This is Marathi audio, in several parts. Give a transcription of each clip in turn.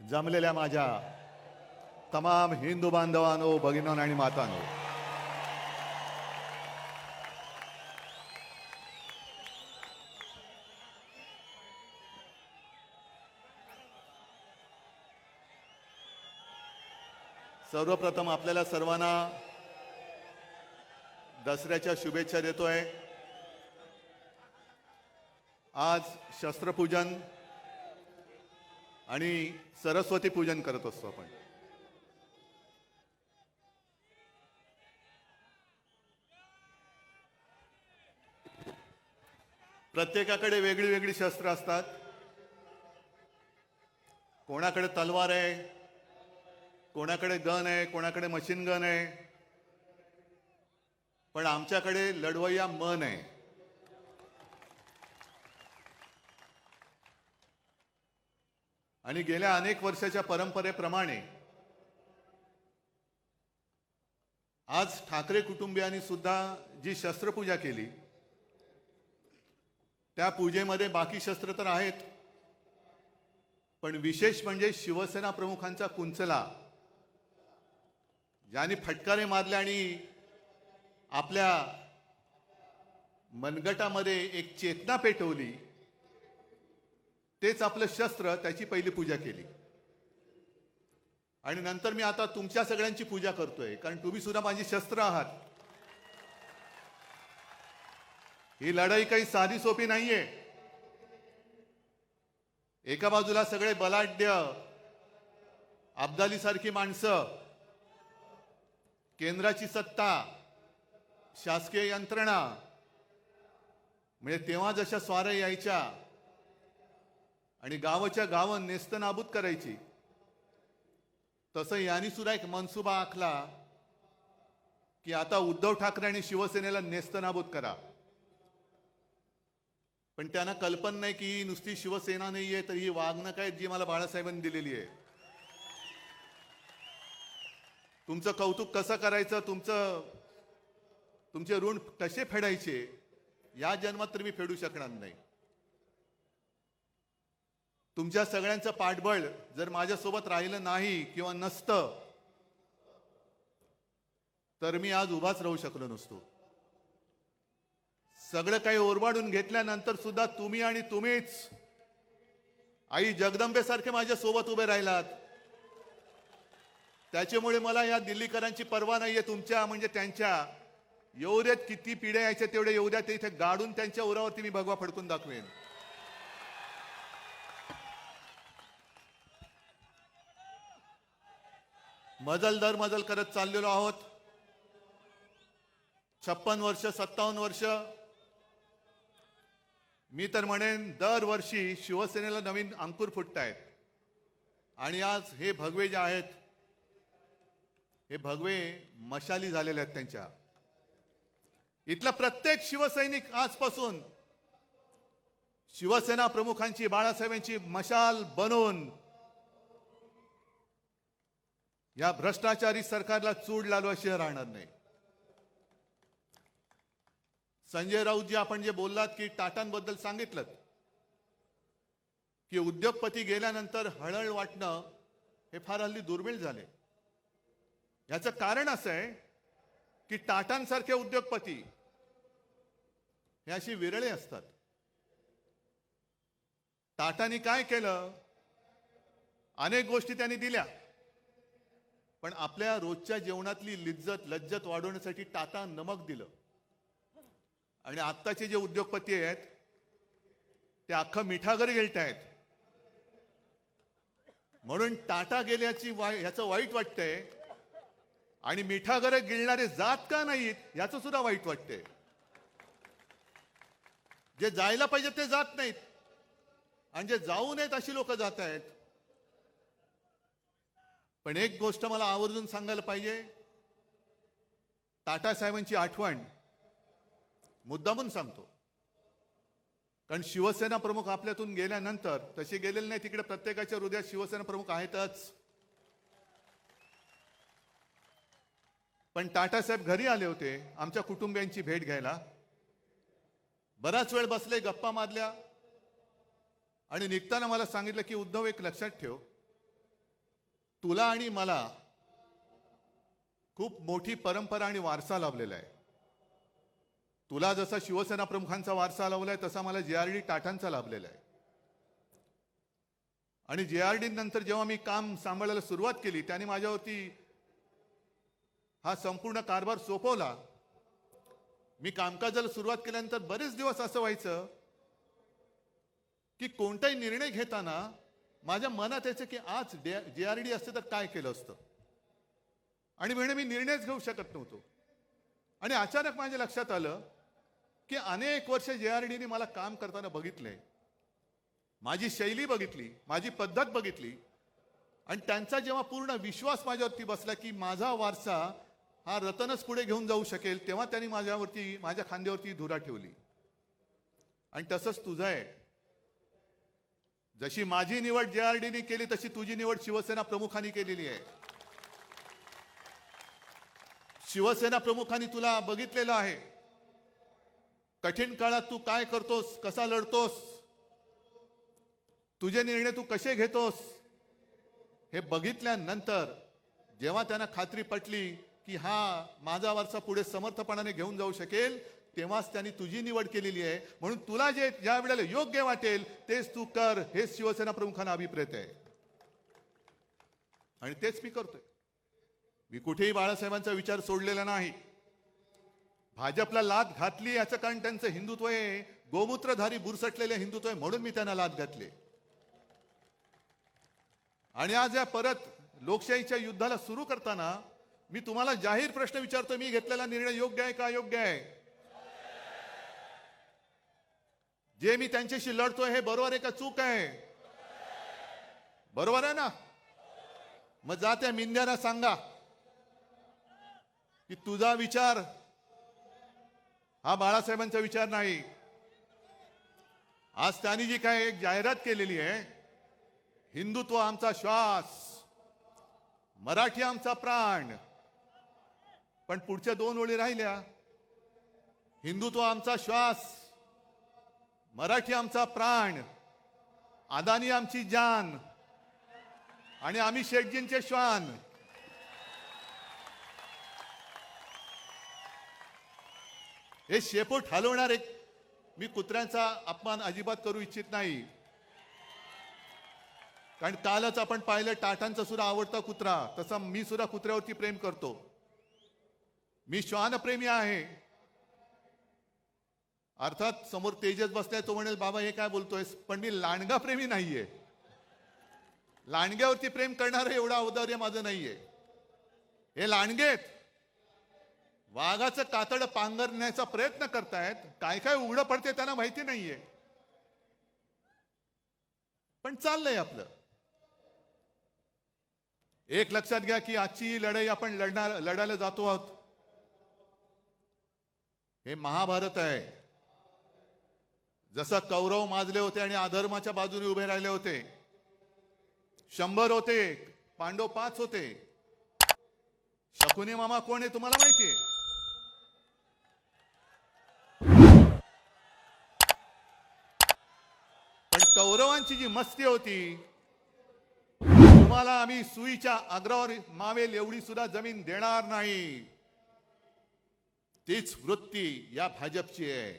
जमलेल्या माझ्या तमाम हिंदू बांधवांनो, भगिनींनो आणि मातांनो, सर्वप्रथम आपल्याला सर्वांना दसऱ्याच्या शुभेच्छा देतोय। आज शस्त्रपूजन आणि सरस्वती पूजन करत असतो आपण। प्रत्येकाकडे वेगळी वेगळी शस्त्र असतात। कोणाकडे तलवार आहे, कोणाकडे गन आहे, कोणाकडे मशीन गन आहे, पण आमच्याकडे लढवय्या मन आहे। आणि गेल्या अनेक वर्षाच्या परंपरेप्रमाणे आज ठाकरे कुटुंबियांनी सुद्धा जी शस्त्रपूजा केली, त्या पूजेमध्ये बाकी शस्त्र तर आहेत, पण विशेष म्हणजे शिवसेना प्रमुखांचा कुंचला, ज्यांनी फटकारे मारले आणि आपल्या मनगटामध्ये एक चेतना पेटवली, तेच आपलं शस्त्र, त्याची पहिली पूजा केली। आणि नंतर मी आता तुमच्या सगळ्यांची पूजा करतोय, कारण तुम्ही सुद्धा माझी शस्त्र आहात। ही लढाई काही साधी सोपी नाहीये। एका बाजूला सगळे बलाढ्य अब्दाली सारखी माणसं, केंद्राची सत्ता, शासकीय यंत्रणा, म्हणजे तेव्हा जशा स्वाऱ्या यायच्या आणि गावाच्या गावं नेस्तनाबूत करायची, तसं यांनी सुद्धा एक मनसुबा आखला की आता उद्धव ठाकरे आणि शिवसेनेला नेस्तनाबूत करा। पण त्यांना कल्पना नाही की ही नुसती शिवसेना नाहीये, तर ही वागणूक आहे जी मला बाळासाहेबांनी दिलेली आहे। तुमचं कौतुक कसं करायचं, तुमचे ऋण कसे फेडायचे, या जन्मात तर मी फेडू शकणार नाही। तुमच्या सगळ्यांचं पाठबळ जर माझ्यासोबत राहिलं नाही किंवा नसतं, तर मी आज उभाच राहू शकलो नसतो। सगळं काही ओरबाडून घेतल्यानंतर सुद्धा तुम्ही आणि तुम्हीच आई जगदंबेसारखे माझ्या सोबत उभे राहिलात। त्याच्यामुळे मला या दिल्लीकरांची पर्वा नाहीये, तुमच्या म्हणजे त्यांच्या। येऊ देत, किती पिढ्या यायच्या तेवढे येऊ द्या, ते इथे गाडून त्यांच्या उरावरती मी भगवा फडकून दाखवेन। मजल दर मजल करत चाललेलो आहोत। 56 वर्ष, 57 वर्ष, मी तर म्हणेन दरवर्षी शिवसेनेला नवीन अंकुर फुटतायत। आणि आज हे भगवे जे आहेत, हे भगवे मशाली झालेले आहेत त्यांच्या। इथला प्रत्येक शिवसैनिक आजपासून शिवसेना प्रमुखांची, बाळासाहेबांची मशाल बनवून या भ्रष्टाचारी सरकारला चूड लालवाशिवाय राहणार नाही। संजय राऊतजी, आपण जे बोललात की टाटांबद्दल सांगितलं की उद्योगपती गेल्यानंतर हळहळ वाटणं हे फार हल्ली दुर्मिळ झाले। याचं कारण असं आहे की टाटांसारखे उद्योगपती हे अशी विरळे असतात। टाटांनी काय केलं, अनेक गोष्टी त्यांनी दिल्या, पण आपल्या रोजच्या जेवणातली लज्जत वाढवण्यासाठी टाटा नमक दिलं। आणि आत्ताचे जे उद्योगपती आहेत ते अख्खं मिठागर गिळतायत। म्हणून टाटा गेल्याची ह्याचं वाईट वाटतंय, आणि मिठागर गिळणारे जात का नाहीत याचं सुद्धा वाईट वाटतंय। जे जायला पाहिजे ते जात नाहीत, आणि जे जाऊ नयेत अशी लोक जात आहेत। पण एक गोष्ट मला आवर्जून सांगायला पाहिजे, टाटा साहेबांची आठवण मुद्दामून सांगतो, कारण शिवसेना प्रमुख आपल्यातून गेल्यानंतर, तसे गेलेले नाही, तिकडे प्रत्येकाच्या हृदयात शिवसेना प्रमुख आहेतच। पण टाटा साहेब घरी आले होते आमच्या कुटुंबियांची भेट घ्यायला। बराच वेळ बसले, गप्पा मारल्या, आणि निघताना मला सांगितलं की उद्धव, एक लक्षात ठेव, तुला आणि मला खूप मोठी परंपरा आणि वारसा लाभलेला आहे. तुला जसा शिवसेना प्रमुखांचा वारसा लाभलाय तसा मला JRD टाटांचा लाभलेला आहे. आणि JRD नंतर जेव्हा मी काम सांभाळायला सुरुवात केली त्याने माझ्यावरती हा संपूर्ण कारभार सोपवला. मी कामकाजाला सुरुवात केल्यानंतर बरेच दिवस असं व्हायचं की कोणताही निर्णय घेताना माझ्या मनात यायचं की आज JRD असते तर काय केलं असतं, आणि म्हणे मी निर्णयच घेऊ शकत नव्हतो. आणि अचानक माझ्या लक्षात आलं की अनेक वर्ष JRDने मला काम करताना बघितले, माझी शैली बघितली, माझी पद्धत बघितली, आणि त्यांचा जेव्हा पूर्ण विश्वास माझ्यावरती बसला की माझा वारसा हा रतनच पुढे घेऊन जाऊ शकेल, तेव्हा त्यांनी माझ्या खांद्यावरती धुरा ठेवली. आणि तसंच तुझं आहे. जशी माझी निवड JRDने केली तशी तुझी निवड शिवसेना प्रमुखांनी केलेली आहे. शिवसेना प्रमुखांनी तुला बघितलेलं आहे. कठीण काळात तू काय करतोस, कसा लढतोस, तुझे निर्णय तू कसे घेतोस, हे बघितल्यानंतर जेव्हा त्यांना खात्री पटली की हा माझा वारसा पुढे समर्थपणाने घेऊन जाऊ शकेल, तेव्हाच त्यांनी तुझी निवड केलेली आहे. म्हणून तुला जे ज्या वेळेला योग्य वाटेल तेच तू कर, हेच शिवसेना प्रमुखांना अभिप्रेत आहे. आणि तेच मी करतोय. मी कुठेही बाळासाहेबांचा विचार सोडलेला नाही. भाजपला लाथ घातली याचं कारण त्यांचं हिंदुत्व आहे, गोमूत्रधारी बुरसटलेले हिंदुत्व आहे, म्हणून मी त्यांना लाथ घातली. आणि आज या परत लोकशाहीच्या युद्धाला सुरू करताना मी तुम्हाला जाहीर प्रश्न विचारतो, मी घेतलेला निर्णय योग्य आहे का अयोग्य आहे? जे मी त्यांच्याशी लढतोय हे बरोबर आहे का चूक आहे? बरोबर आहे ना? मग जा त्या मिंद्यांना सांगा की तुझा विचार हा बाळासाहेबांचा विचार नाही. आज त्यांनी जी काय एक जाहिरात केलेली आहे, हिंदुत्व आमचा श्वास, मराठी आमचा प्राण, पण पुढच्या 2 ओळी राहिल्या, हिंदुत्व आमचा श्वास, मराठी आमचा प्राण, अदानी आमची जान, आणि आम्ही शेटजींचे श्वान. हे शेपूट हलवणारे, मी कुत्र्यांचा अपमान अजिबात करू इच्छित नाही, कारण कालच आपण पाहिलं टाटांचा सुद्धा आवडता कुत्रा, तसा मी सुद्धा कुत्र्यावरती प्रेम करतो. मी श्वानप्रेमी आहे. अर्थात समोर तेजस बसलाय, तो म्हणेल बाबा हे काय बोलतोयस, पण मी लांडगा प्रेमी नाहीये. लांडग्यावरती प्रेम करणारं एवढं औदार्य माझं नाहीये. हे लांडगेत वाघाचं कातड पांघरण्याचा प्रयत्न करतायत, काय काय उघडं पडते त्यांना माहिती नाहीये, पण चाललंय आपलं. एक लक्षात घ्या की आजची लढाई आपण लढायला जातो आहोत, हे महाभारत आहे. जसं कौरव माजले होते आणि अधर्माच्या बाजूने उभे राहिले होते, 100 होते, पांडव 5 होते. शकुनी मामा कोण आहे तुम्हाला माहितीये? पण कौरवांची जी मस्ती होती, तुम्हाला आम्ही सुईच्या अग्रावर मावेल एवढी सुद्धा जमीन देणार नाही, तीच वृत्ती या भाजपची आहे.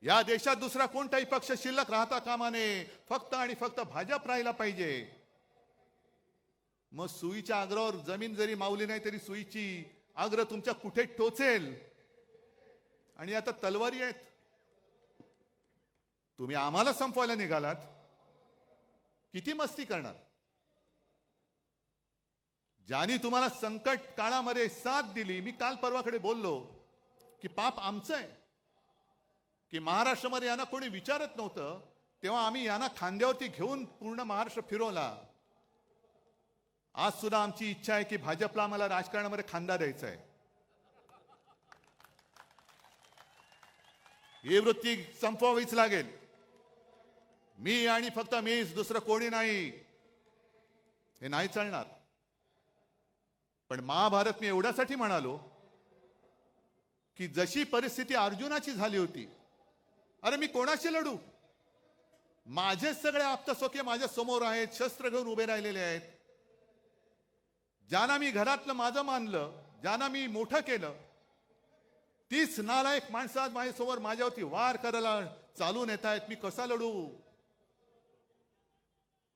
या देशात दुसरा कोणताही पक्ष शिल्लक राहता कामा नये, फक्त आणि फक्त भाजप राहिला पाहिजे. मग सुईच्या अग्रावर जमीन जरी मावली नाही तरी सुईची अग्र तुमच्या कुठे टोचेल. आणि आता तलवारी आहेत, तुम्ही आम्हाला संपवायला निघालात, किती मस्ती करणार? ज्यांनी तुम्हाला संकट काळामध्ये साथ दिली, मी काल परवाकडे बोललो की पाप आमचं आहे की महाराष्ट्रामध्ये यांना कोणी विचारत नव्हतं, तेव्हा आम्ही यांना खांद्यावरती घेऊन पूर्ण महाराष्ट्र फिरवला. आज सुद्धा आमची इच्छा आहे की भाजपला आम्हाला राजकारणामध्ये खांदा द्यायचा आहे. ही वृत्ती संपवावीच लागेल. मी आणि फक्त मीच, दुसरं कोणी नाही, हे नाही चालणार. पण महाभारत मी एवढ्यासाठी म्हणालो की जशी परिस्थिती अर्जुनाची झाली होती, अरे मी कोणाशी लढू? माझेच सगळे आप्तसोके माझ्या समोर आहेत, शस्त्र घेऊन उभे राहिलेले आहेत. ज्यांना मी घरातलं माझं मानलं, ज्यांना मी मोठं केलं, तीच नालायक माणसं आज माझ्यासमोर माझ्यावरती वार करायला चालून येत आहेत. मी कसा लढू?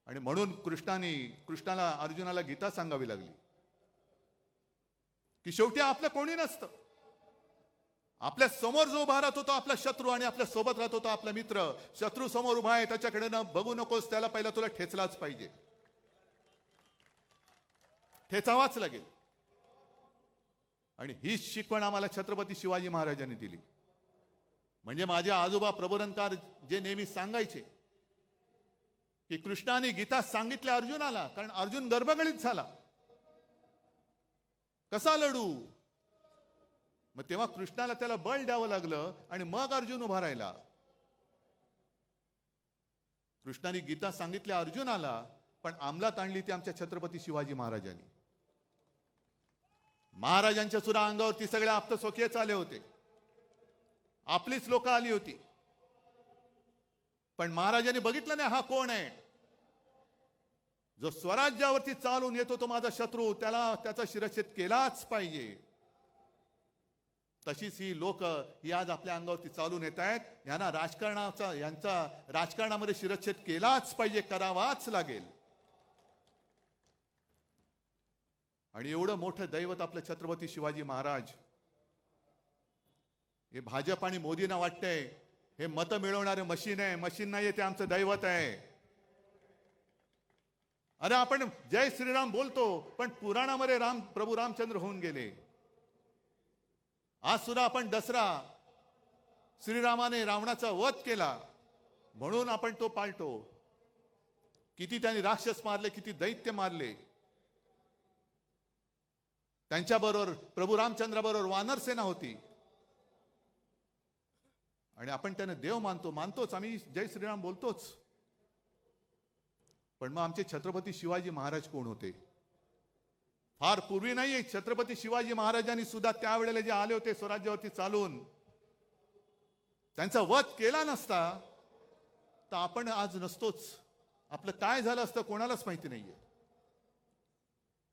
आणि म्हणून कृष्णाला अर्जुनाला गीता सांगावी लागली की शेवटी आपलं कोणी नसतं. आपल्या समोर जो उभा राहत होता आपला शत्रू, आणि आपल्या सोबत राहत होता आपला मित्र. शत्रू समोर उभा आहे त्याच्याकडे न बघू नकोस, त्याला पहिला तुला ठेचलाच पाहिजे, ठेचावाच लागेल. आणि हीच शिकवण आम्हाला छत्रपती शिवाजी महाराजांनी दिली. म्हणजे माझे आजोबा प्रबोधनकार जे नेहमी सांगायचे की कृष्णाने गीता सांगितल्या अर्जुनाला, कारण अर्जुन गर्भगणित झाला, कसा लढू? मग तेव्हा कृष्णाला त्याला बळ द्यावं लागलं आणि मग अर्जुन उभा राहिला. कृष्णाने गीता सांगितल्या अर्जुनाला, पण अंमलात आणली ती आमच्या छत्रपती शिवाजी महाराजांनी. महाराजांच्या सुद्धा अंगावरती सगळे आप्तस्वकीयच आले होते, आपलीच लोक आली होती, पण महाराजांनी बघितलं नाही हा कोण आहे. जो स्वराज्यावरती चालून येतो तो माझा शत्रू, त्याला त्याचा शिरच्छेद केलाच पाहिजे. तशीच ही लोक ही आज आपल्या अंगावरती चालून येत आहेत. यांना यांचा राजकारणामध्ये शिरच्छेद केलाच पाहिजे, करावाच लागेल. आणि एवढं मोठं दैवत आपलं छत्रपती शिवाजी महाराज, हे भाजप आणि मोदींना वाटतंय हे मत मिळवणारे मशीन आहे. मशीन नाहीये, ते आमचं दैवत आहे. अरे आपण जय श्रीराम बोलतो, पण पुराणामध्ये प्रभू रामचंद्र होऊन गेले. आज सुद्धा आपण दसरा, श्रीरामाने रावणाचा वध केला म्हणून आपण तो पाळतो. किती त्यांनी राक्षस मारले, किती दैत्य मारले. त्यांच्याबरोबर प्रभू रामचंद्राबरोबर वानर सेना होती, आणि आपण त्यांना देव मानतोच, आम्ही जय श्रीराम बोलतोच. पण मग आमचे छत्रपती शिवाजी महाराज कोण होते? फार पूर्वी नाही, छत्रपती शिवाजी महाराजांनी सुद्धा त्यावेळेला जे आले होते स्वराज्यावरती चालून, त्यांचा वध केला नसता तर आपण आज नसतोच. आपलं काय झालं असतं कोणालाच माहिती नाहीये.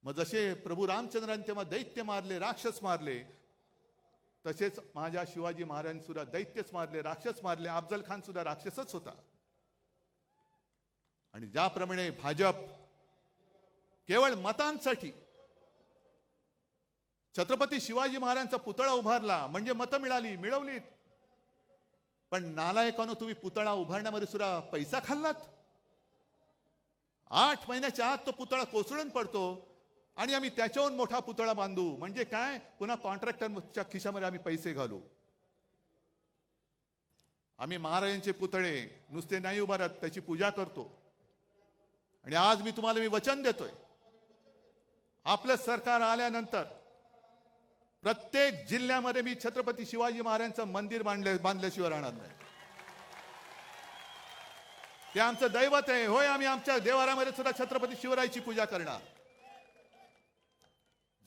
मग जसे प्रभू रामचंद्रांनी तेव्हा दैत्य मारले, राक्षस मारले, तसेच माझ्या शिवाजी महाराजांनी सुद्धा दैत्यच मारले, राक्षस मारले. अफजल खान सुद्धा राक्षसच होता. आणि ज्याप्रमाणे भाजप केवळ मतांसाठी छत्रपती शिवाजी महाराजांचा पुतळा उभारला, म्हणजे मतं मिळवलीत, पण नालायकानं तुम्ही पुतळा उभारण्यामध्ये सुद्धा पैसा खाल्लात. 8 महिन्याच्या आत तो पुतळा कोसळून पडतो आणि आम्ही त्याच्याहून मोठा पुतळा बांधू. म्हणजे काय? पुन्हा कॉन्ट्रॅक्टरच्या खिशामध्ये आम्ही पैसे घालू. आम्ही महाराजांचे पुतळे नुसते नाही उभारत, त्याची पूजा करतो. आणि आज मी तुम्हाला वचन देतोय, आपलं सरकार आल्यानंतर प्रत्येक जिल्ह्यामध्ये मी छत्रपती शिवाजी महाराजांचं मंदिर बांधल्याशिवाय राहणार नाही. ते आमचं दैवत आहे. होय, आम्ही आमच्या देवारामध्ये सुद्धा छत्रपती शिवरायाची पूजा करणार.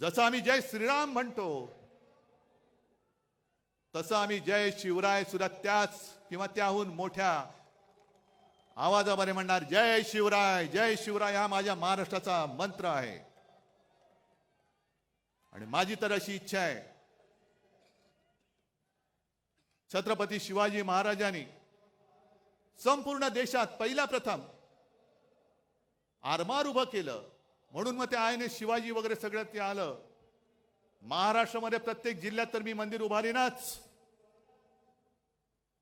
जसं आम्ही जय श्रीराम म्हणतो, तसं आम्ही जय शिवराय सुद्धा त्याच किंवा त्याहून मोठ्या आवाजामध्ये म्हणणार. जय शिवराय, जय शिवराय हा माझ्या महाराष्ट्राचा मंत्र आहे. आणि माझी तर अशी इच्छा आहे, छत्रपती शिवाजी महाराजांनी संपूर्ण देशात पहिला प्रथम आरमार उभं केलं, म्हणून मग ते INS शिवाजी वगैरे सगळं ते आलं. महाराष्ट्रामध्ये प्रत्येक जिल्ह्यात तर मी मंदिर उभारीनच,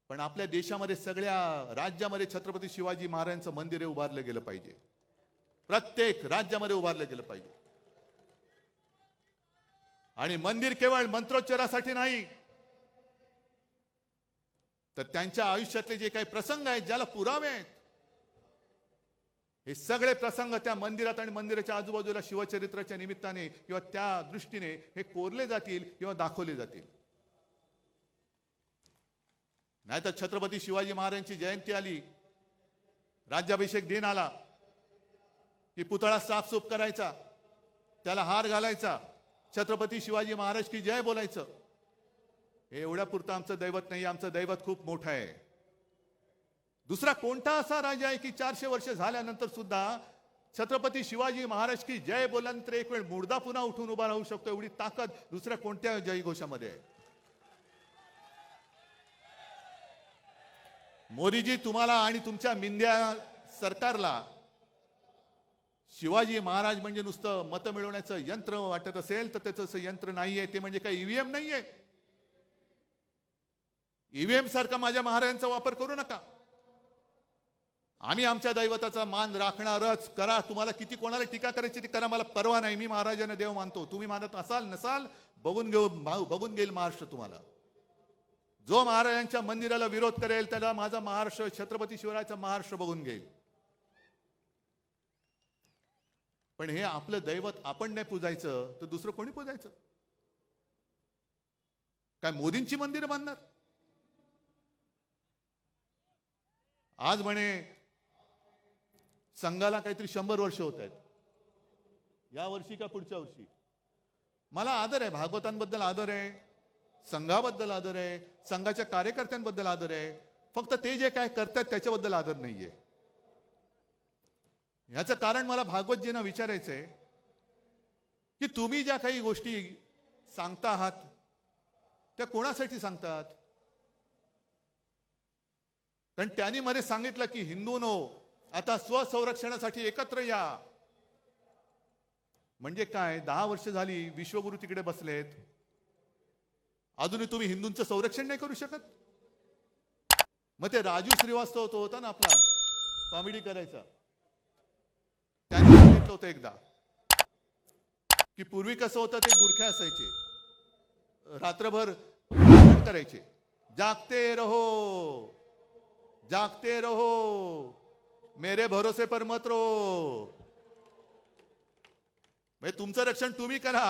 पण आपल्या देशामध्ये सगळ्या राज्यामध्ये छत्रपती शिवाजी महाराजांचं मंदिर उभारलं गेलं पाहिजे. प्रत्येक राज्यामध्ये उभारलं गेलं पाहिजे. आणि मंदिर केवळ मंत्रोच्चारासाठी नाही, तर त्यांच्या आयुष्यातले जे काही प्रसंग आहेत, ज्याला पुरावे आहेत, हे सगळे प्रसंग त्या मंदिरात आणि मंदिराच्या आजूबाजूला शिवचरित्राच्या निमित्ताने किंवा त्या दृष्टीने हे कोरले जातील किंवा दाखवले जातील. नाहीतर छत्रपती शिवाजी महाराजांची जयंती आली, राज्याभिषेक दिन आला की पुतळा साफसूफ करायचा, त्याला हार घालायचा, छत्रपती शिवाजी महाराज की जय बोलायचं. हे एवढ्या पुरतं आमचं दैवत नाही. आमचं दैवत खूप मोठं आहे. दुसरा कोणता असा राजा आहे की 400 वर्ष झाल्यानंतर सुद्धा छत्रपती शिवाजी महाराज की जय बोलल्यानंतर एक वेळ मुर्दा पुन्हा उठून उभा राहू शकतो एवढी ताकद दुसऱ्या कोणत्या जयघोषामध्ये आहे. मोदीजी, तुम्हाला आणि तुमच्या मिंद्या सरकारला शिवाजी महाराज म्हणजे नुसतं मतं मिळवण्याचं यंत्र वाटत असेल तर त्याचं यंत्र नाहीये. ते म्हणजे काही ईव्हीएम नाहीये. ईव्हीएम सारखा माझ्या महाराजांचा वापर करू नका. आम्ही आमच्या दैवताचा मान राखणारच. करा, तुम्हाला किती कोणाला टीका करायची ती करा, मला परवा नाही. मी महाराजांना देव मानतो. तुम्ही मानत असाल नसाल बघून घेईल महाराष्ट्र तुम्हाला. जो महाराजांच्या मंदिराला विरोध करेल त्याला माझा महाराष्ट्र, छत्रपती शिवरायाचा महाराष्ट्र बघून घेईल. पण हे आपलं दैवत आपण नाही पूजायचं तर दुसरं कोणी पूजायचं? काय मोदींची मंदिरं बांधणार? आज म्हणे संघाला काहीतरी 100 वर्ष होत आहेत. या वर्षी का पुढच्या वर्षी? मला आदर आहे, भागवतांबद्दल आदर आहे, संघाबद्दल आदर आहे, संघाच्या कार्यकर्त्यांबद्दल आदर आहे. फक्त ते जे काय करतात त्याच्याबद्दल आदर नाहीये. याचं कारण मला भागवतजींना विचारायचंय की तुम्ही ज्या काही गोष्टी सांगता आहात त्या कोणासाठी सांगतात? कारण त्यांनी मध्ये सांगितलं की हिंदूंनो आता स्वसंरक्षणासाठी एकत्र या. म्हणजे काय? 10 वर्ष झाली विश्वगुरु तिकडे बसलेत, अजूनही तुम्ही हिंदूंचं संरक्षण नाही करू शकत? मग ते राजू श्रीवास्तव तो होता ना आपला कॉमेडी करायचा, त्यांनी सांगितलं होतं एकदा की पूर्वी कसं होतं, ते गुरख्या असायचे, रात्रभर करायचे, जागते रहो जागते रहो मेरे भरोसे पर मत रहो. म्हणजे तुमचं रक्षण तुम्ही करा.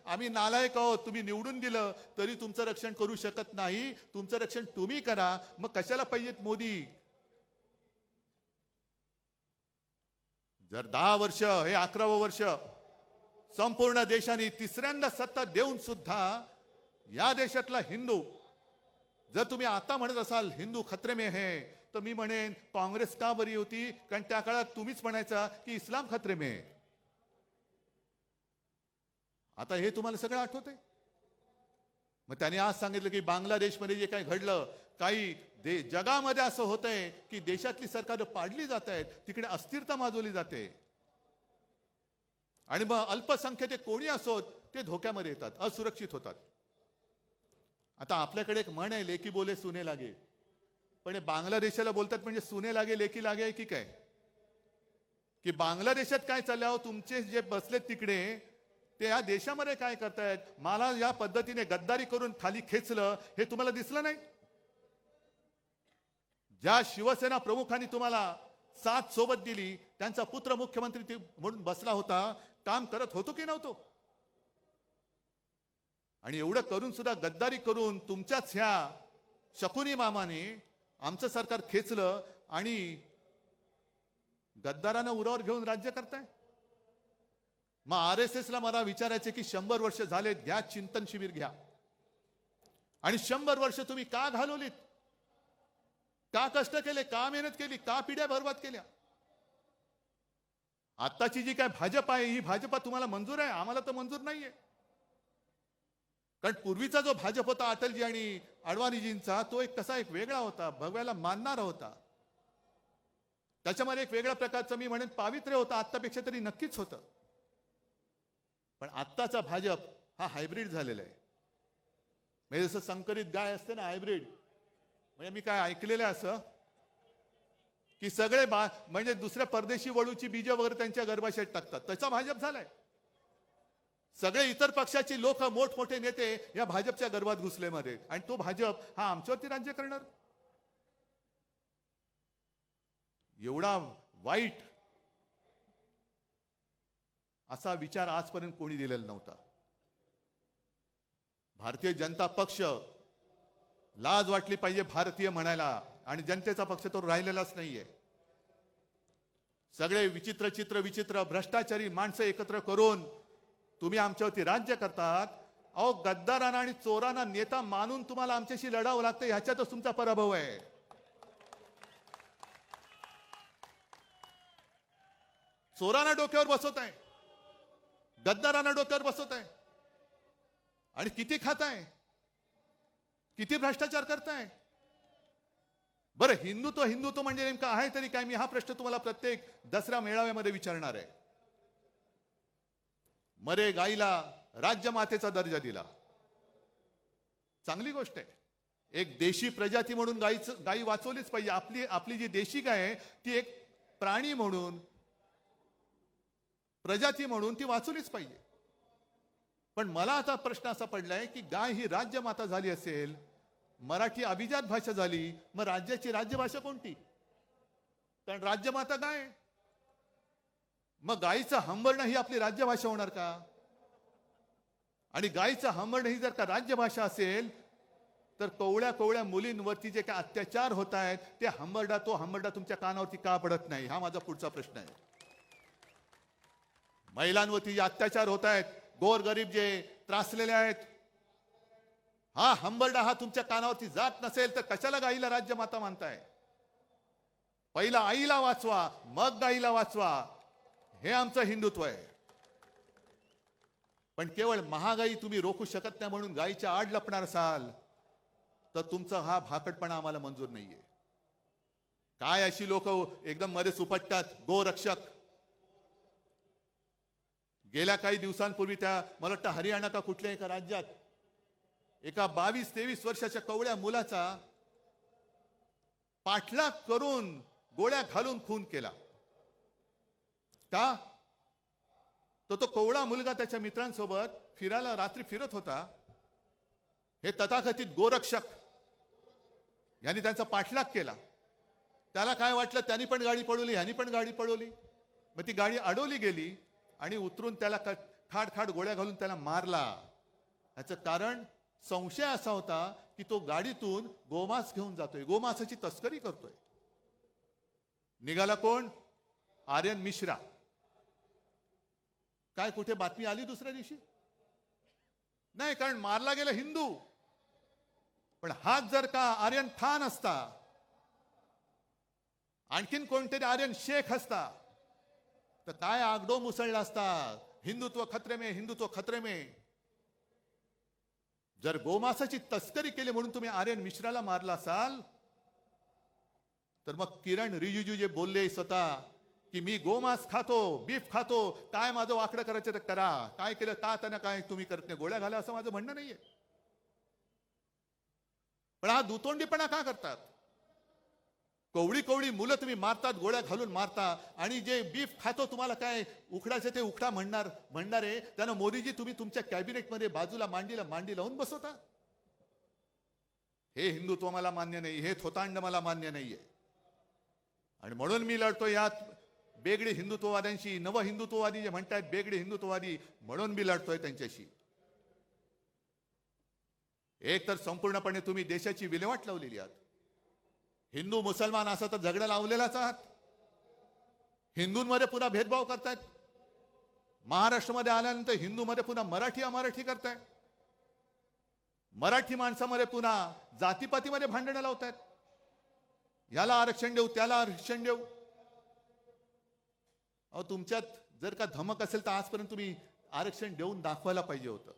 आम्ही नालायक आहोत, तुम्ही निवडून दिलं तरी तुमचं रक्षण करू शकत नाही. तुमचं रक्षण तुम्ही करा. मग कशाला पाहिजेत मोदी? जर 10 वर्ष, हे 11वं वर्ष संपूर्ण देशाने तिसऱ्यांदा सत्ता देऊन सुद्धा या देशातला हिंदू, जर तुम्ही आता म्हणत असाल हिंदू खतरे में है, तर मी म्हणेन काँग्रेस का बरी होती? कारण त्या काळात तुम्हीच म्हणायचा की इस्लाम खतरे में है. आता हे तुम्हाला सगळं आठवतंय. मग त्याने आज सांगितलं की बांगलादेशमध्ये जे काही घडलं, काही जगामध्ये असं होतंय की देशातली सरकार पाडली जात आहेत, तिकडे अस्थिरता माजवली जाते आणि मग अल्पसंख्याक कोणी असोत ते धोक्यामध्ये येतात, असुरक्षित होतात. आता आपल्याकडे एक म्हण आहे, लेकी बोले सुने लागे. पण हे बांगलादेशाला बोलतात म्हणजे सुने लागे लेकी लागे की काय? की बांगलादेशात काय चाललं, तुमचे जे बसलेत तिकडे ते या देशामध्ये काय करतायत? मला या पद्धतीने गद्दारी करून खाली खेचलं हे तुम्हाला दिसलं नाही? ज्या शिवसेना प्रमुखांनी तुम्हाला साथ सोबत दिली, त्यांचा पुत्र मुख्यमंत्री म्हणून बसला होता, काम करत होतो की नव्हतो? आणि एवढं करून सुद्धा गद्दारी करून तुमच्याच ह्या शकुनी मामाने आमचं सरकार खेचलं आणि गद्दारांना उरावर घेऊन राज्य करताय. मग RSS ला मला विचारायचे की 100 वर्ष झाले, घ्या चिंतन शिबिर घ्या. आणि 100 वर्ष तुम्ही का घालवलीत? का कष्ट केले? का मेहनत केली? का पिढ्या बर्बाद केल्या? आत्ताची जी काय भाजप आहे, ही भाजपा तुम्हाला मंजूर आहे? आम्हाला तर मंजूर नाहीये. कारण पूर्वीचा जो भाजप होता अटलजी आणि अडवाणीजींचा, तो एक वेगळा होता, भगव्याला मानणारा होता. त्याच्यामध्ये एक वेगळ्या प्रकारचं मी म्हणेन पावित्र्य होतं, आत्तापेक्षा तरी नक्कीच होतं. पण आत्ताचा भाजप हा हायब्रिड झालेला आहे. म्हणजे जसं संकरित गाय असते ना, हायब्रिड. म्हणजे मी काय ऐकलेलं आहे असं की सगळे म्हणजे दुसऱ्या परदेशी वळूची बीज वगैरे त्यांच्या गर्भाशयात टाकतात, त्याचा भाजप झालाय. सगळे इतर पक्षाची लोक, मोठमोठे नेते या भाजपच्या गर्भात घुसलेमध्ये, आणि तो भाजप हा आमच्यावरती राज्य करणार. एवढा वाईट असा विचार आजपर्यंत कोणी दिलेला नव्हता. भारतीय जनता पक्ष, लाज वाटली पाहिजे भारतीय म्हणायला, आणि जनतेचा पक्ष तो राहिलेलाच नाहीये. सगळे विचित्र भ्रष्टाचारी माणसं एकत्र करून तुम्ही आमच्यावरती राज्य करतात. अहो, गद्दारांना आणि चोरांना नेता मानून तुम्हाला आमच्याशी लढावं लागतं, ह्याच्यातच तुमचा पराभव आहे. चोरांना डोक्यावर बसवत आहे, गद्दारांना डोक्यावर बसवत आहे, आणि किती खाताय, किती भ्रष्टाचार करताय. बरं, हिंदुत्व हिंदुत्व म्हणजे नेमकं आहे तरी काय? मी हा प्रश्न तुम्हाला प्रत्येक दसरा मेळाव्यामध्ये विचारणार आहे. मरे गाईला राज्यमातेचा दर्जा दिला, चांगली गोष्ट आहे. एक देशी प्रजाती म्हणून गाई वाचवलीच पाहिजे. आपली जी देशी गाय आहे ती एक प्राणी म्हणून, प्रजाती म्हणून ती वाचवलीच पाहिजे. पण मला आता प्रश्न असा पडलाय की गाय ही राज्यमाता झाली असेल, मराठी अभिजात भाषा झाली, मग राज्याची राज्यभाषा कोणती? कारण राज्यमाता गाय. मग गायीचं हंबरणं ही आपली राज्यभाषा होणार का? आणि गायीचं हंबरणं ही जर का राज्यभाषा असेल तर कवळ्या कवळ्या मुलींवरती जे काय अत्याचार होत आहेत ते तो हंबरडा तुमच्या कानावरती का पडत नाही? हा माझा पुढचा प्रश्न आहे. महिलांवरती जे अत्याचार होत आहेत, गोरगरीब जे त्रासलेले आहेत, हा हंबरडा हा तुमच्या कानावरती जात नसेल तर कशाला गाईला राज्यमाता मानताय? पहिला आईला वाचवा, मग गाईला वाचवा, हे आमचं हिंदुत्व आहे. पण केवळ महागाई तुम्ही रोखू शकत नाही म्हणून गाईच्या आड लपणार असाल तर तुमचा हा भाकटपणा आम्हाला मंजूर नाहीये. काय अशी लोक एकदम मध्ये सुपटतात, गोरक्षक. गेल्या काही दिवसांपूर्वी मला वाटतं हरियाणा का कुठल्या एका राज्यात एका 22-23 वर्षाच्या कवळ्या मुलाचा पाठलाग करून गोळ्या घालून खून केला. का? तो कवळा मुलगा त्याच्या मित्रांसोबत फिरायला रात्री फिरत होता. हे तथाकथित गोरक्षक यांनी त्यांचा पाठलाग केला. त्याला काय वाटलं, त्यांनी पण गाडी पळवली, ह्यांनी पण गाडी पळवली. मग ती गाडी अडवली गेली आणि उतरून त्याला खाड खाड गोळ्या घालून त्याला मारला. याचं कारण संशय असा होता की तो गाडीतून गोमांस घेऊन जातोय, गोमांसाची तस्करी करतोय. निघाला कोण? आर्यन मिश्रा. काय कुठे बातमी आली दुसऱ्या दिवशी? नाही, कारण मारला गेला हिंदू. पण हाच जर का आर्यन खान असता, आणखीन कोणतरी आर्यन शेख असता तर काय आगडो मुसळला असता. हिंदुत्व खतरे में, हिंदुत्व खतरे में. जर गोमांसाची तस्करी केली म्हणून तुम्ही आर्यन मिश्राला मारला असाल तर मग किरण रिजिजू जे बोलले स्वतः की मी गोमांस खातो, बीफ खातो, काय माझं वाकडं करायचं तर करा, काय केलं का त्यांना काय तुम्ही करत नाही, गोळ्या घाला, असं माझं म्हणणं नाहीये. पण हा दुतोंडीपणा का करतात? कवळी कवळी मुलं तुम्ही मारतात, गोळ्या घालून मारता, आणि जे बीफ खातो तुम्हाला काय उकडायचं ते उकडा म्हणणारे त्यानं मोदीजी तुम्ही तुमच्या कॅबिनेटमध्ये बाजूला मांडी लावून बसवता. हे हिंदुत्व मला मान्य नाही, हे थोतांड मला मान्य नाहीये. आणि म्हणून मी लढतो यात बेगडी हिंदुत्ववाद्यांशी. नव हिंदुत्ववादी जे म्हणतात बेगडी हिंदुत्ववादी, म्हणून मी लढतोय त्यांच्याशी. एक तर संपूर्णपणे तुम्ही देशाची विल्हेवाट लावलेली आहात. हिंदू मुसलमान असा तर झगडा लावलेलाच आहात. हिंदूंमध्ये पुन्हा भेदभाव करतायत. महाराष्ट्रामध्ये आल्यानंतर हिंदूमध्ये पुन्हा मराठी अमराठी करताय. मराठी माणसामध्ये पुन्हा जातीपातीमध्ये भांडणं लावतायत. याला आरक्षण देऊ, त्याला आरक्षण देऊ. अहो, तुमच्यात जर का धमक असेल तर आजपर्यंत तुम्ही आरक्षण देऊन दाखवायला पाहिजे होतं.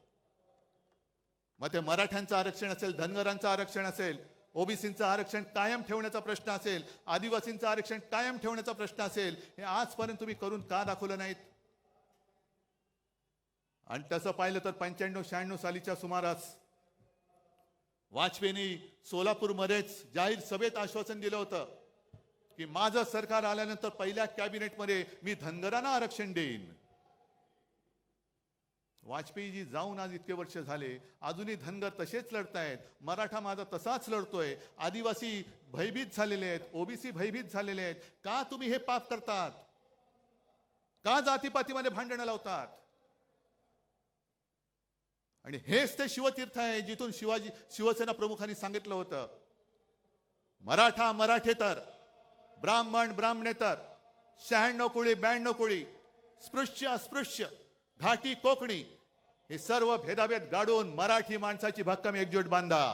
मग ते मराठ्यांचं आरक्षण असेल, धनगरांचं आरक्षण असेल, ओबीसींचं आरक्षण कायम ठेवण्याचा प्रश्न असेल, आदिवासींचं आरक्षण कायम ठेवण्याचा प्रश्न असेल, हे आजपर्यंत तुम्ही करून का दाखवलं नाहीत? आणि तसं पाहिलं तर 95-96 सालीच्या सुमारास वाजपेयींनी सोलापूरमध्येच जाहीर सभेत आश्वासन दिलं होतं की माझं सरकार आल्यानंतर पहिल्या कॅबिनेटमध्ये मी धनगरांना आरक्षण देईन. वाजपेयीजी जाऊन आज इतके वर्ष झाले, अजूनही धनगर तसेच लढतायत. मराठा माझा तसाच लढतोय. आदिवासी भयभीत झालेले आहेत, ओबीसी भयभीत झालेले आहेत. का तुम्ही हे पाप करतात? का जातीपातीमध्ये भांडणं लावतात? आणि हेच ते शिवतीर्थ आहे जिथून शिवसेना प्रमुखांनी सांगितलं होतं, मराठा मराठेतर, ब्राह्मण ब्राह्मणेतर, 96 कोळी 92 कोळी, स्पृश्य अस्पृश्य, घाटी कोकणी, हे सर्व भेदाभेद गाडून मराठी माणसाची भक्कम एकजूट बांधा.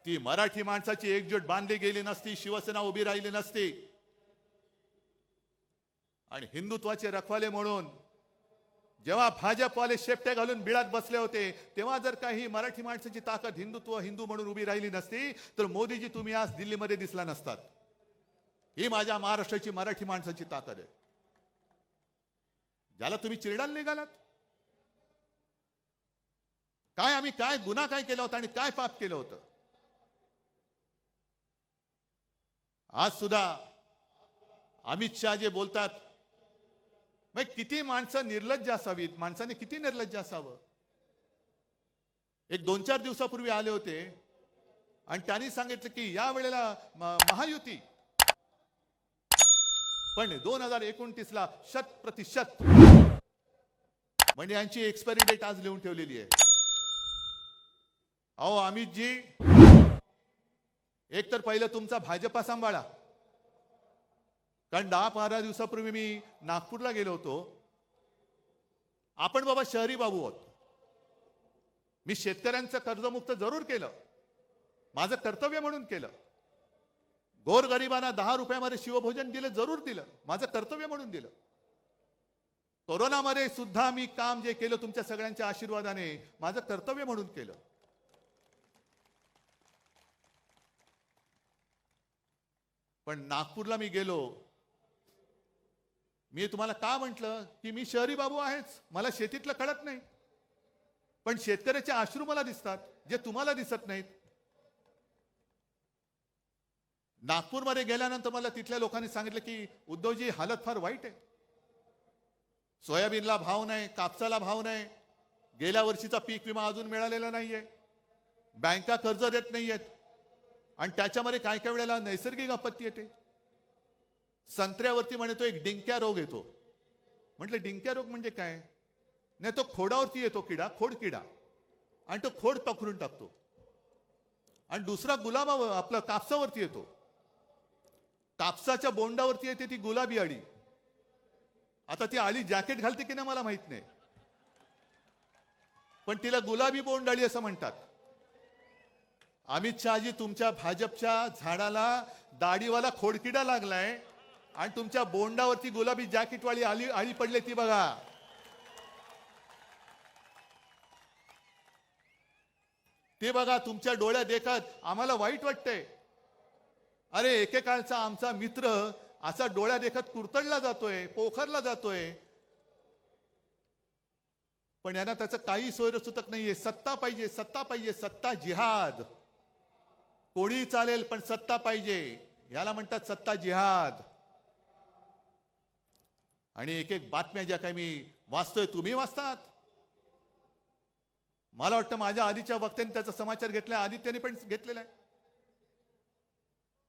ती मराठी माणसाची एकजूट बांधली गेली नसती, शिवसेना उभी राहिली नसती आणि हिंदुत्वाचे रखवाले म्हणून जेव्हा भाजपवाले शेपटे घालून बिळात बसले होते, तेव्हा जर काही मराठी माणसाची ताकद हिंदुत्व हिंदू म्हणून उभी राहिली नसती तर मोदीजी तुम्ही आज दिल्लीमध्ये दिसला नसतात. ही माझ्या महाराष्ट्राची मराठी माणसाची ताकद आहे. ज्याला तुम्ही चिरडायला निघालात, काय आम्ही काय गुन्हा काय केला होता आणि काय पाप केलं होतं. आज सुद्धा अमित शहा जे बोलतात, मग किती माणसं निर्लज्ज असावीत, माणसाने किती निर्लज्ज असावं. एक 2-4 दिवसापूर्वी आले होते आणि त्यांनी सांगितलं की या वेळेला महायुती, पण 2029ला 100% म्हणजे यांची एक्सपायरी डेट आज लिहून ठेवलेली आहे. अहो अमितजी, एक तर पहिलं तुमचा भाजपा सांभाळा, कारण 10-15 दिवसापूर्वी मी नागपूरला गेलो होतो. आपण बाबा शहरी बाबू आहोत. मी शेतकऱ्यांचं कर्जमुक्त जरूर केलं, माझं कर्तव्य म्हणून केलं. गोरगरिबांना 10 रुपयामध्ये शिवभोजन दिलं, जरूर दिलं, माझं कर्तव्य म्हणून दिलं. कोरोनामध्ये सुद्धा मी काम जे केलं तुमच्या सगळ्यांच्या आशीर्वादाने माझं कर्तव्य म्हणून केलं. पण नागपूरला मी गेलो, मी तुम्हाला का म्हटलं की मी शहरी बाबू आहेच, मला शेतीतलं कळत नाही, पण शेतकऱ्याचे अश्रू मला दिसतात जे तुम्हाला दिसत नाहीत. नागपूरमध्ये गेल्यानंतर मला तिथल्या लोकांनी सांगितलं की उद्धवजी हालत फार वाईट आहे. सोयाबीनला भाव नाही, कापसाला भाव नाही, गेल्या वर्षीचा पीक विमा अजून मिळालेला नाहीये, बँका कर्ज देत नाहीयेत आणि त्याच्यामध्ये काय काय वेळेला नैसर्गिक आपत्ती येते. संत्र्यावरती म्हणतो एक डिंक्या रोग येतो. म्हटलं डिंक्या रोग म्हणजे काय? नाही, तो खोडावरती येतो किडा, खोड किडा, आणि तो खोड पकडून टाकतो. आणि दुसरा गुलाबा आपलं कापसावरती येतो, कापसाच्या बोंडावरती येते ती गुलाबी अळी. आता ती अळी जॅकेट घालते की नाही मला माहित नाही, पण तिला गुलाबी बोंड अळी असं म्हणतात. अमित शहाजी, तुमच्या भाजपच्या झाडाला दाढीवाला खोडकिडा लागलाय आणि तुमच्या बोंडावरती गुलाबी जॅकेटवाली अळी पडले, ती बघा. ते बघा, तुमच्या डोळ्यात देखत आम्हाला वाईट वाटतंय. अरे एकेकाळचा आमचा मित्र असा डोळ्या देखत कुरतडला जातोय, पोखरला जातोय, पण यांना त्याचं काही सोयरसुतक नाहीये. सत्ता पाहिजे, सत्ता पाहिजे, सत्ता जिहाद. कोणी चालेल पण सत्ता पाहिजे, याला म्हणतात सत्ता जिहाद. आणि एक एक बातम्या ज्या काही मी वाचतोय, तुम्ही वाचतात. मला वाटतं माझ्या आधीच्या वक्त्यांनी त्याचा समाचार घेतलाय, आदित्यने पण घेतलेला आहे.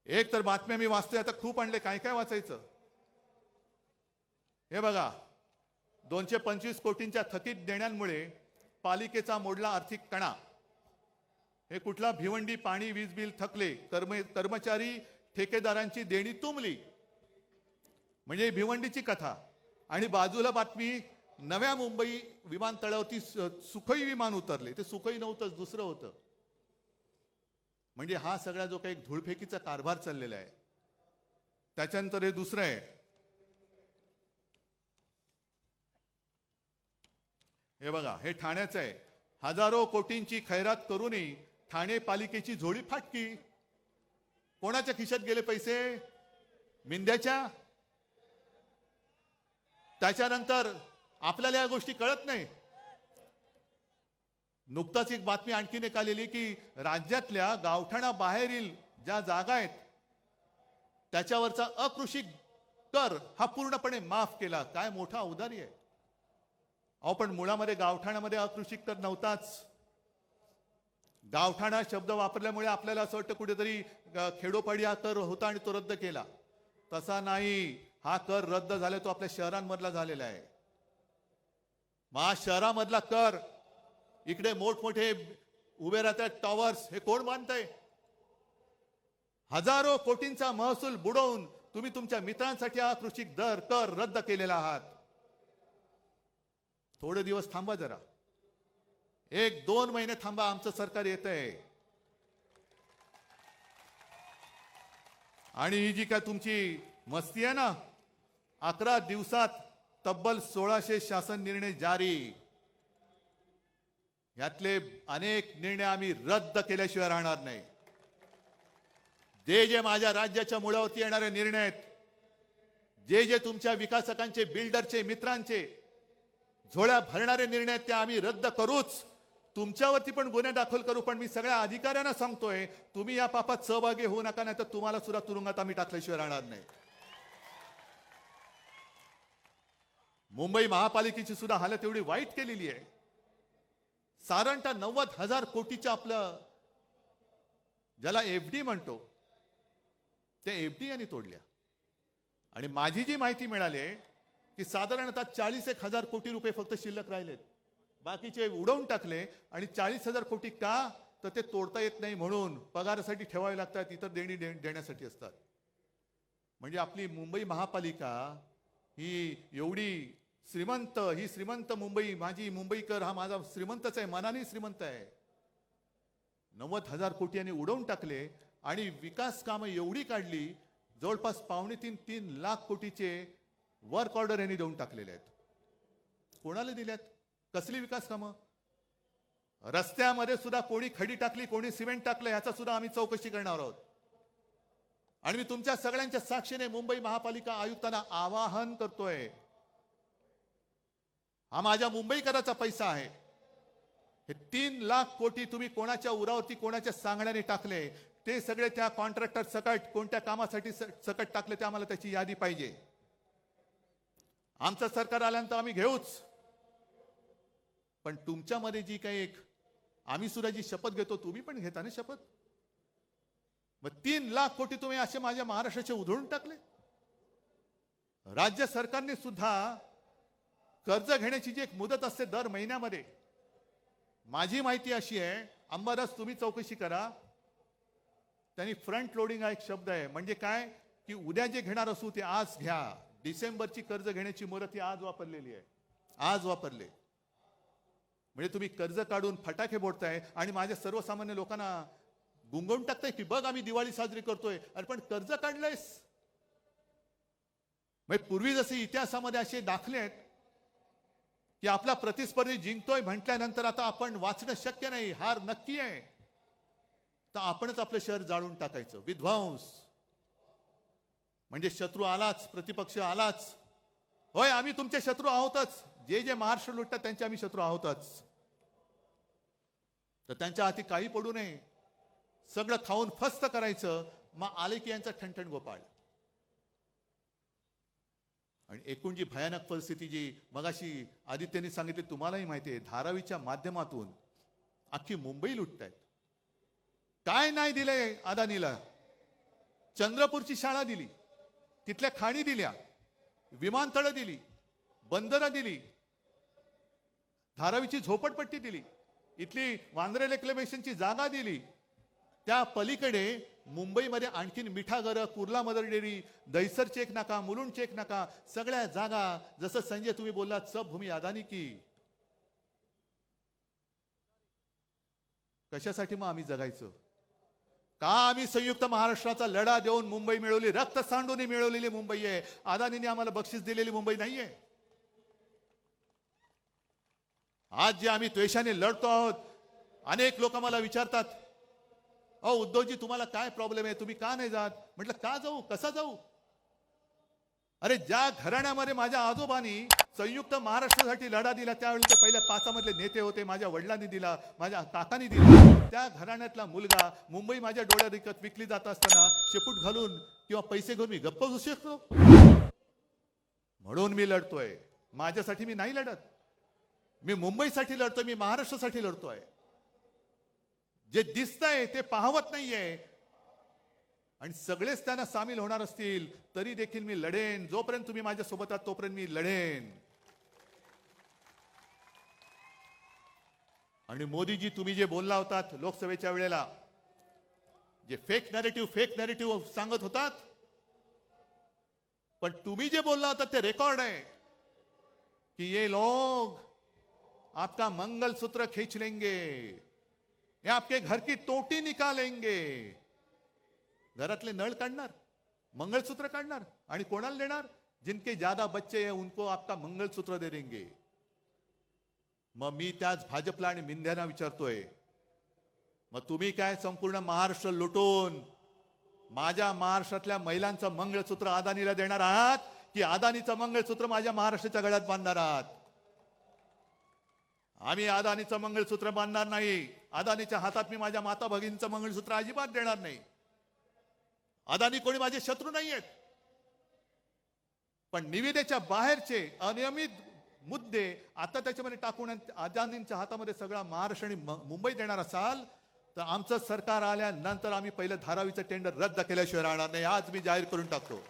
एक तर बातम्या मी वाचतोय, आता खूप आणले, काय काय वाचायचं. हे बघा, 225 कोटींच्या थकीत देण्यांमुळे पालिकेचा मोडला आर्थिक कणा. हे कुठला? भिवंडी पाणी वीज बिल थकले, कर्मचारी ठेकेदारांची देणी तुंबली. म्हणजे भिवंडीची कथा. आणि बाजूला बातमी, नव्या मुंबई विमानतळावरती सुखोई विमान उतरले. ते सुखोई नव्हतं, दुसरं होतं. म्हणजे हा सगळा जो काही धूळफेकीचा कारभार चाललेला आहे, त्याच्यानंतर हे दुसरं आहे. हे बघा, हे ठाण्याचं आहे. हजारो कोटींची खैरात करूनही ठाणे पालिकेची झोळी फाटकी. कोणाच्या खिशात गेले पैसे? मिंद्याच्या. त्याच्यानंतर आपल्याला या गोष्टी कळत नाही. नुकताच एक बातमी आणखीन एक आलेली की राज्यातल्या गावठाणा बाहेरील ज्या जागा आहेत त्याच्यावरचा अकृषी कर हा पूर्णपणे माफ केला. काय मोठा औदार्य आहे. अहो पण मुळामध्ये गावठाणामध्ये अकृषी कर नव्हताच. गावठाणा शब्द वापरल्यामुळे आपल्याला असं वाटतं कुठेतरी खेडोपाडी हा कर होता आणि तो रद्द केला. तसा नाही. हा कर रद्द झाला तो आपल्या शहरांमधला झालेला आहे. शहरामधला कर, इकडे मोठमोठे उभे राहतात टॉवर्स, हे कोण बांधतंय? हजारो कोटींचा महसूल बुडवून तुम्ही तुमच्या मित्रांसाठी हा कृषी दर कर रद्द केलेला आहात. थोडे दिवस थांबा जरा, 1-2 महिने थांबा, आमचं सरकार येतंय. आणि ही जी काय तुमची मस्ती आहे ना, 11 दिवसात तब्बल 1600 शासन निर्णय जारी. यातले अनेक निर्णय आम्ही रद्द केल्याशिवाय राहणार नाही. जे जे माझ्या राज्याच्या मुळावरती येणारे निर्णय आहेत, जे जे तुमच्या विकासकांचे, बिल्डरचे, मित्रांचे झोळ्या भरणारे निर्णय आहेत, ते आम्ही रद्द करूच. तुमच्यावरती पण गुन्हे दाखल करू. पण मी सगळ्या अधिकाऱ्यांना सांगतोय, तुम्ही या पापात सहभागी होऊ नका, नाही तर तुम्हाला सुद्धा तुरुंगात आम्ही टाकल्याशिवाय राहणार नाही. मुंबई महापालिकेची सुद्धा हालत एवढी वाईट केलेली आहे. साधारणतः 90,000 कोटीचं आपलं ज्याला एफडी म्हणतो, त्या एफडी यांनी तोडल्या. आणि माझी जी माहिती मिळाली आहे की साधारणतः 40,000 कोटी रुपये फक्त शिल्लक राहिलेत. बाकीचे उडवून टाकले. आणि 40,000 कोटी का? तर ते तोडता येत नाही म्हणून पगारासाठी ठेवावे लागतात, इतर देणी देण्यासाठी असतात. म्हणजे आपली मुंबई महापालिका ही एवढी श्रीमंत, ही श्रीमंत मुंबई, माझी मुंबईकर हा माझा श्रीमंतच आहे, मनाने श्रीमंत आहे. 90,000 कोटी यांनी उडवून टाकले. आणि विकास कामं एवढी काढली, जवळपास 2.5-3 लाख कोटीचे वर्क ऑर्डर यांनी देऊन टाकलेले आहेत. कोणाला दिल्यात? कसली विकास कामं? रस्त्यामध्ये सुद्धा कोणी खडी टाकली, कोणी सिमेंट टाकलं, याचा सुद्धा आम्ही चौकशी करणार आहोत. आणि मी तुमच्या सगळ्यांच्या साक्षीने मुंबई महापालिका आयुक्तांना आवाहन करतोय, हा माझ्या मुंबईकराचा पैसा आहे. हे 3 लाख कोटी तुम्ही कोणाच्या उरावरती, कोणाच्या सांगण्याने टाकले, ते सगळे त्या कॉन्ट्रॅक्टर सकट कोणत्या कामासाठी सकट टाकले, ते आम्हाला त्याची यादी पाहिजे. आमचं सरकार आल्यानंतर आम्ही घेऊच. पण तुमच्यामध्ये जी काही एक आम्ही सुद्धा जी शपथ घेतो, तुम्ही पण घेता ना शपथ. मग 3 लाख कोटी तुम्ही असे माझ्या महाराष्ट्राचे उधळून टाकले. राज्य सरकारने सुद्धा कर्ज घेण्याची जी एक मुदत असते दर महिन्यामध्ये, माझी माहिती अशी आहे, अंबादास तुम्ही चौकशी करा, त्यांनी फ्रंट लोडिंग हा एक शब्द आहे. म्हणजे काय की उद्या जे घेणार असू ते आज घ्या. डिसेंबरची कर्ज घेण्याची मुदत ही आज वापरलेली आहे, आज वापरले. म्हणजे तुम्ही कर्ज काढून फटाके फोडताय आणि माझ्या सर्वसामान्य लोकांना गुंगवून टाकताय की बघ आम्ही दिवाळी साजरी करतोय. अरे पण कर्ज काढलंयस. म्हणजे पूर्वी जसे इतिहासामध्ये असे दाखले आहेत की आपला प्रतिस्पर्धी जिंकतोय म्हटल्यानंतर आता आपण वाचणं शक्य नाही, हार नक्की आहे, तर आपणच आपलं शहर जाळून टाकायचं. विध्वंस म्हणजे शत्रू आलाच, प्रतिपक्ष आलाच. होय, आम्ही तुमचे शत्रू आहोतच. जे जे महाराष्ट्र लुटतात त्यांचे आम्ही शत्रू आहोतच. तर त्यांच्या हाती काही पडू नये, सगळं खाऊन फस्त करायचं. मग आले की यांचा ठणठण गोपाळ. आणि एकूण जी भयानक परिस्थिती जी मगाशी आदित्यने सांगितली, तुम्हालाही माहिती आहे, धारावीच्या माध्यमातून अख्खी मुंबई लुटतायत. काय नाही दिलंय अदानीला? चंद्रपूरची शाळा दिली, तिथल्या खाणी दिल्या, विमानतळं दिली, बंदरं दिली, धारावीची झोपडपट्टी दिली, इथली वांद्रे रेक्लेमेशनची जागा दिली. त्या पलीकडे मुंबईमध्ये आणखीन मिठागरं, Kurla mother dairy, Dahisar check naka, Mulund check नाका, सगळ्या जागा. जसं संजय तुम्ही बोललात, सब भूमी अदानी की. कशासाठी मग आम्ही जगायचं? का आम्ही संयुक्त महाराष्ट्राचा लढा देऊन मुंबई मिळवली? रक्त सांडून मिळवलेली मुंबई आहे. अदानीने आम्हाला बक्षीस दिलेली मुंबई नाहीये. आज जे आम्ही द्वेषाने लढतो आहोत, अनेक लोक मला विचारतात, अहो उद्धवजी तुम्हाला काय प्रॉब्लेम आहे, तुम्ही का नाही जात? म्हटलं का जाऊ, कसा जाऊ? अरे ज्या घराण्यामध्ये माझ्या आजोबांनी संयुक्त महाराष्ट्रासाठी लढा दिला, त्यावेळी ते पहिल्या 5 मधले नेते होते. माझ्या वडिलांनी दिला, माझ्या काकांनी दिला. त्या घराण्यातला मुलगा मुंबई माझ्या डोळ्यात विकली जात असताना शेपूट घालून किंवा पैसे घेऊन मी गप्प बसू शकतो? म्हणून मी लढतोय. माझ्यासाठी मी नाही लढत. मी मुंबईसाठी लढतोय, मी महाराष्ट्रासाठी लढतोय. जे दिसतंय ते पाहवत नाहीये. आणि सगळेच त्यांना सामील होणार असतील तरी देखील मी लढेन. जोपर्यंत तुम्ही माझ्या सोबत आहात तोपर्यंत मी लढेन. आणि मोदीजी तुम्ही जे बोलला होतात लोकसभेच्या वेळेला, जे फेक नॅरेटिव्ह सांगत होतात, पण तुम्ही जे बोलला होता ते रेकॉर्ड आहे कि ये लोग आपका मंगलसूत्र खींच लेंगे, ये आपके घर की टोटी निकालेंगे. घरातले नळ काढणार, मंगळसूत्र काढणार आणि कोणाला देणार? जिनके ज्यादा बच्चे हैं उनको आपका मंगलसूत्र दे देंगे. मग मी त्याच भाजपला आणि मिंध्यांना विचारतोय, मग तुम्ही काय संपूर्ण महाराष्ट्र लुटून माझ्या महाराष्ट्रातल्या महिलांचं मंगळसूत्र अदानीला देणार आहात, की अदानीचं मंगळसूत्र माझ्या महाराष्ट्राच्या गळ्यात बांधणार आहात? आम्ही अदानीचं मंगळसूत्र बांधणार नाही. अदानीच्या हातात मी माझ्या माता भगिनीचं मंगळसूत्र अजिबात देणार नाही. अदानी कोणी माझे शत्रू नाही आहेत, पण निविदेच्या बाहेरचे अनियमित मुद्दे आता त्याच्यामध्ये टाकून अदानींच्या हातामध्ये सगळा महाराष्ट्र आणि मुंबई देणार असाल तर आमचं सरकार आल्यानंतर आम्ही पहिलं धारावीचं टेंडर रद्द केल्याशिवाय राहणार नाही. आज मी जाहीर करून टाकतो.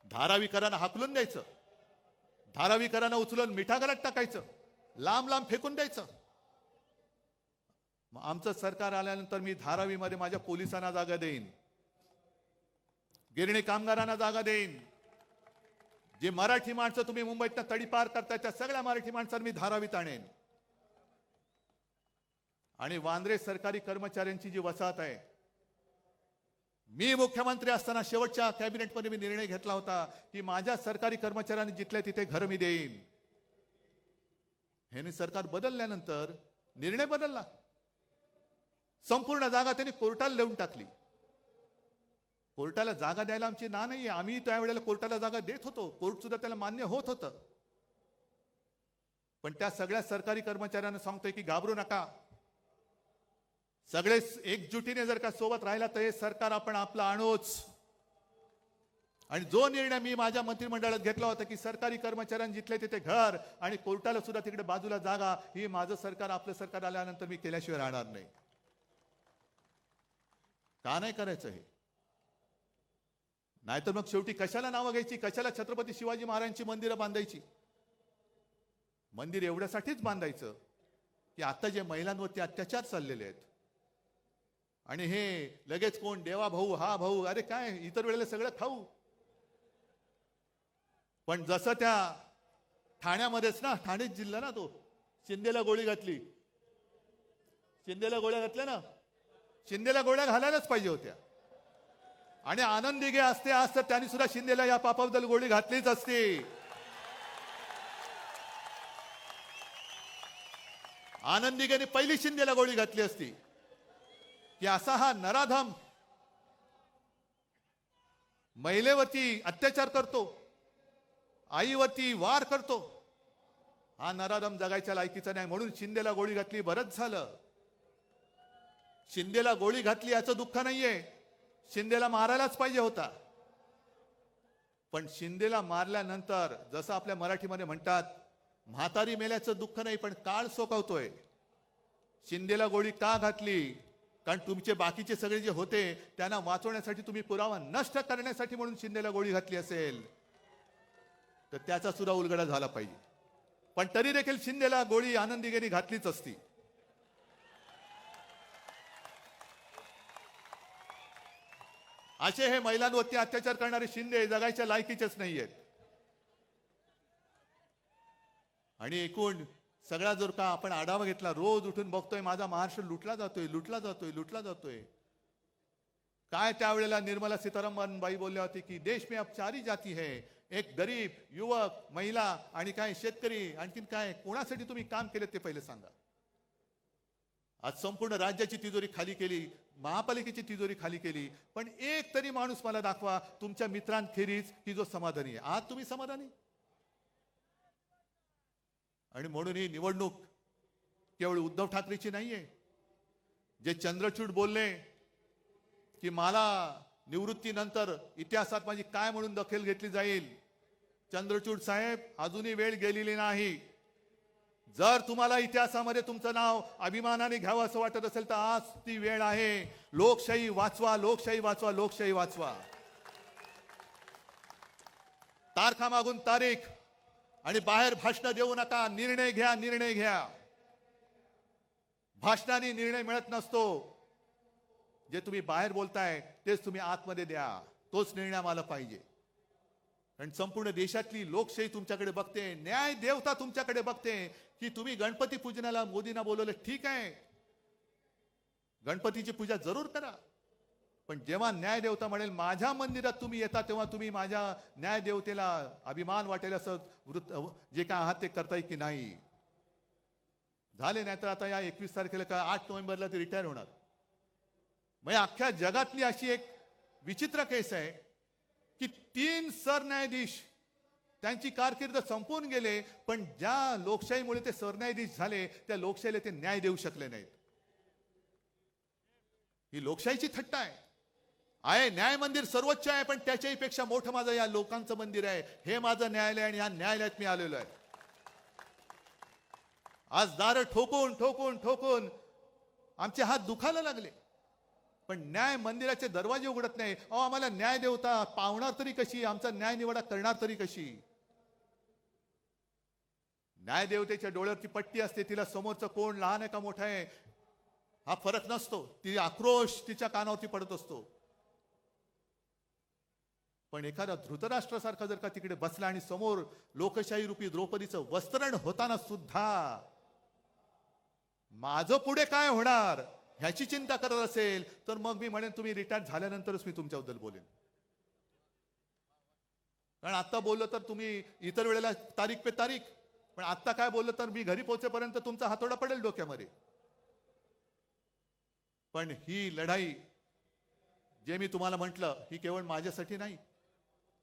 धारावीकरांना हाकलून द्यायचं, धारावीकरांना उचलून मिठागरात टाकायचं, लांब लांब फेकून द्यायचं. मग आमचं सरकार आल्यानंतर मी धारावीमध्ये माझ्या पोलिसांना जागा देईन, गिरणी कामगारांना जागा देईन. जे मराठी माणसं तुम्ही मुंबईतनं तडीपार करताय त्या सगळ्या मराठी माणसांना मी धारावीत आणेन. आणि वांद्रे सरकारी कर्मचाऱ्यांची जी वसाहत आहे, मी मुख्यमंत्री असताना शेवटच्या कॅबिनेटमध्ये मी निर्णय घेतला होता की माझ्या सरकारी कर्मचाऱ्यांनी जिथल्या तिथे घर मी देईन. हे सरकार बदलल्यानंतर निर्णय बदलला. संपूर्ण जागा त्यांनी कोर्टाला देऊन टाकली. कोर्टाला जागा द्यायला आमची ना नाही. आम्ही त्यावेळेला कोर्टाला जागा देत होतो, कोर्ट सुद्धा त्याला मान्य होत होतं. पण त्या सगळ्या सरकारी कर्मचाऱ्यांना सांगतोय की घाबरू नका, सगळे एकजुटीने जर का सोबत राहिला तर हे सरकार आपण आपलं आणूच. आणि जो निर्णय मी माझ्या मंत्रिमंडळात घेतला होता की सरकारी कर्मचाऱ्यांनी जिथले तिथे घर आणि कोर्टाला सुद्धा तिकडे बाजूला जागा, ही माझं सरकार आपलं सरकार आल्यानंतर मी केल्याशिवाय राहणार नाही. का नाही करायचं हे? नाहीतर मग शेवटी कशाला नावं घ्यायची, कशाला छत्रपती शिवाजी महाराजांची मंदिरं बांधायची? मंदिर एवढ्यासाठीच बांधायचं की आता जे महिलांवरती अत्याचार चाललेले आहेत आणि हे लगेच कोण देवा भाऊ हा भाऊ, अरे काय इतर वेळेला सगळं खाऊ. पण जसं त्या ठाण्यामध्येच ना, ठाणे जिल्हा ना, तो शिंदेला गोळी घातली, शिंदेला गोळ्या घातल्या ना, शिंदेला गोळ्या घालायलाच पाहिजे होत्या. आणि आनंद दिघे असते आज तर त्यांनी सुद्धा शिंदेला या पापाबद्दल गोळी घातलीच असते. आनंद दिघेने पहिली शिंदेला गोळी घातली असती की असा हा नराधम महिलेवरती अत्याचार करतो, आईवरती वार करतो, हा नराधम जगायच्या लायकीचा नाही. म्हणून शिंदेला गोळी घातली, बरंच झालं. शिंदेला गोळी घातली याचं दुःख नाहीये, शिंदेला मारायलाच पाहिजे होता. पण शिंदेला मारल्यानंतर जसं आपल्या मराठीमध्ये म्हणतात, म्हातारी मेल्याचं दुःख नाही पण काळ सोकवतोय. शिंदेला गोळी का घातली? कारण तुमचे बाकीचे सगळे जे होते त्यांना वाचवण्यासाठी, तुम्ही पुरावा नष्ट करण्यासाठी म्हणून शिंदेला गोळी घातली असेल तर त्याचा सुद्धा उलगडा झाला पाहिजे. पण तरी देखील शिंदेला गोळी आनंद दिघेने घातलीच असती. असे हे महिलांवरती अत्याचार करणारे शिंदे जगायच्या लायकीचेच नाहीयेत. आणि एकूण सगळा जर का आपण आढावा घेतला, रोज उठून बघतोय माझा महाराष्ट्र लुटला जातोय, लुटला जातोय, लुटला जातोय. काय त्यावेळेला निर्मला सीतारामन बाई बोलल्या होती की देश में अब 4 ही जाती है, एक गरीब, युवक, महिला आणि काय शेतकरी. आणखीन काय, कोणासाठी तुम्ही काम केले ते पहिले सांगा. आज संपूर्ण राज्याची तिजोरी खाली केली, महापालिकेची तिजोरी खाली केली, पण एक तरी माणूस मला दाखवा तुमच्या मित्रांखेरीज की जो समाधानी आहे. आज तुम्ही समाधानी? आणि म्हणून ही निवडणूक केवळ उद्धव ठाकरेची नाहीये. जे चंद्रचूड बोलले की मला निवृत्तीनंतर इतिहासात माझी काय म्हणून दखल घेतली जाईल, चंद्रचूड साहेब अजूनही वेळ गेलेली नाही. जर तुम्हाला इतिहासामध्ये तुमचं नाव अभिमानाने घ्यावं असं वाटत असेल तर आज ती वेळ आहे. लोकशाही वाचवा, लोकशाही वाचवा, लोकशाही वाचवा. तारखा मागून तारीख आणि बाहेर भाषण देऊ नका. निर्णय घ्या, निर्णय घ्या. भाषणाने निर्णय मिळत नसतो. जे तुम्ही बाहेर बोलताय तेच तुम्ही आतमध्ये द्या. तोच निर्णय आम्हाला पाहिजे. कारण संपूर्ण देशातली लोकशाही तुमच्याकडे बघते, न्याय देवता तुमच्याकडे बघते की तुम्ही गणपती पूजनाला मोदींना बोलवलं, ठीक आहे, गणपतीची पूजा जरूर करा, पण जेव्हा न्यायदेवता म्हणेल माझ्या मंदिरात तुम्ही येता तेव्हा तुम्ही माझ्या न्यायदेवतेला अभिमान वाटेल असं वृत्त जे काय आहात ते करताय की नाही. झाले नाही तर आता या 21 तारखेला का 8 नोव्हेंबरला ते रिटायर होणार. म्हणजे अख्ख्या जगातली अशी एक विचित्र केस आहे की 3 सरन्यायाधीश त्यांची कारकीर्द संपून गेले, पण ज्या लोकशाहीमुळे ते सरन्यायाधीश झाले त्या लोकशाहीला ते न्याय देऊ शकले नाहीत. ही लोकशाहीची थट्टा आहे. न्याय मंदिर सर्वोच्च आहे, पण त्याच्याही पेक्षा मोठं माझं या लोकांचं मंदिर आहे. हे माझं न्यायालय आणि या न्यायालयात मी आलेलो आहे. आज दार ठोकून ठोकून ठोकून आमचे हात दुखायला लागले, पण न्याय मंदिराचे दरवाजे उघडत नाही. आम्हाला न्याय देवता पावणार तरी कशी, आमचा न्याय निवाडा करणार तरी कशी. न्याय देवतेच्या डोळ्यावरची पट्टी असते, तिला समोरचं कोण लहान आहे का मोठा आहे हा फरक नसतो. ती आक्रोश तिच्या कानावरती पडत असतो. पण एखादा धृतराष्ट्रासारखा जर का तिकडे बसला आणि समोर लोकशाही रूपी द्रौपदीचं वस्त्रण होताना सुद्धा माझं पुढे काय होणार ह्याची चिंता करत असेल, तर मग मी म्हणेन तुम्ही रिटायर झाल्यानंतरच मी तुमच्याबद्दल बोलेन. कारण आता बोललो तर तुम्ही इतर वेळेला तारीख पे तारीख, पण आता काय बोललो तर मी घरी पोहोचेपर्यंत तुमचा हातोडा पडेल डोक्यामध्ये. पण ही लढाई जे मी तुम्हाला म्हटलं ही केवळ माझ्यासाठी नाही,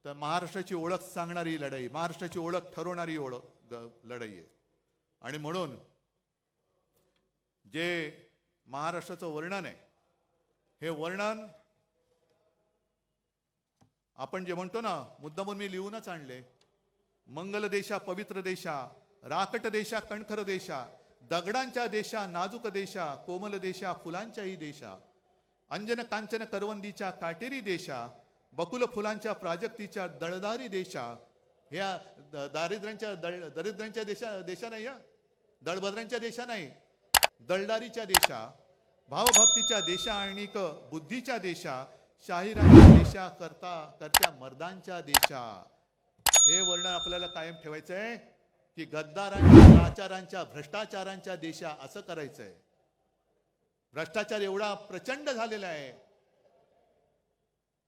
तर महाराष्ट्राची ओळख सांगणारी लढाई, महाराष्ट्राची ओळख ठरवणारी लढाई आहे. आणि म्हणून जे महाराष्ट्राचं वर्णन आहे, हे वर्णन आपण जे म्हणतो ना, मुद्दामून मी लिहूनच आणले. मंगल देशा पवित्र देशा, राकट देशा कणखर देशा, दगडांच्या देशा नाजूक देशा, कोमल देशा फुलांच्याही देशा, अंजन कांचन करवंदीच्या काटेरी देशा, बकुल फुलांच्या प्राजक्तीच्या दळदारी देशा. ह्या दरिद्रांच्या देशा नाही, दळभद्रांच्या देशा नाही, दळदारीच्या देशा, भावभक्तीच्या देशा आणि बुद्धीच्या देशा, शाहिरांच्या देशा, करत्या मर्दांच्या देशा. हे वर्णन आपल्याला कायम ठेवायचंय की गद्दारांच्या, आचारांच्या, भ्रष्टाचारांच्या देशा असं करायचंय. भ्रष्टाचार एवढा प्रचंड झालेला आहे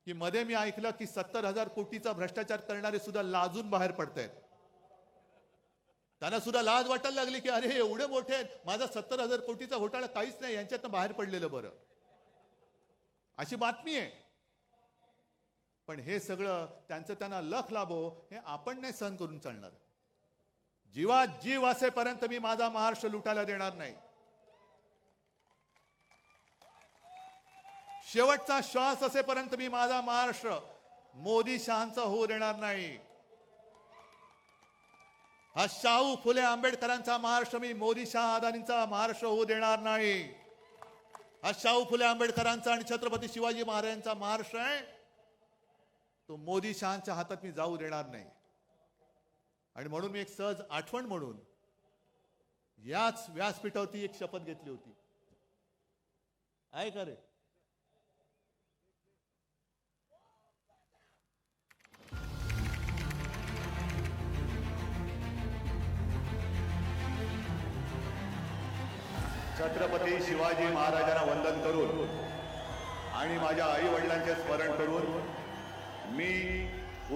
की मध्ये मी ऐकलं की 70,000 कोटीचा भ्रष्टाचार करणारे सुद्धा लाजून बाहेर पडतायत. त्यांना सुद्धा लाज वाटायला लागली की अरे एवढे मोठे आहेत, माझा 70,000 कोटीचा घोटाळा काहीच नाही, यांच्यातनं बाहेर पडलेलं बरं, अशी बातमी आहे. पण हे सगळं त्यांना लख लाभो हे आपण नाही सहन करून चालणार. जीवात जीव असेपर्यंत मी माझा महाराष्ट्र लुटायला देणार नाही. शेवटचा श्वास असेपर्यंत मी माझा महाराष्ट्र मोदी शहांचा होऊ देणार नाही. हा शाहू फुले आंबेडकरांचा महाराष्ट्र मी मोदी शहा अदानींचा महाराष्ट्र होऊ देणार नाही. हा शाहू फुले आंबेडकरांचा आणि छत्रपती शिवाजी महाराजांचा महाराष्ट्र आहे, तो मोदी शहांच्या हातात मी जाऊ देणार नाही. आणि म्हणून मी एक सहज आठवण म्हणून याच व्यासपीठावरती एक शपथ घेतली होती. आहे का रे? छत्रपती शिवाजी महाराजांना वंदन करून आणि माझ्या आई वडिलांचे स्मरण करून मी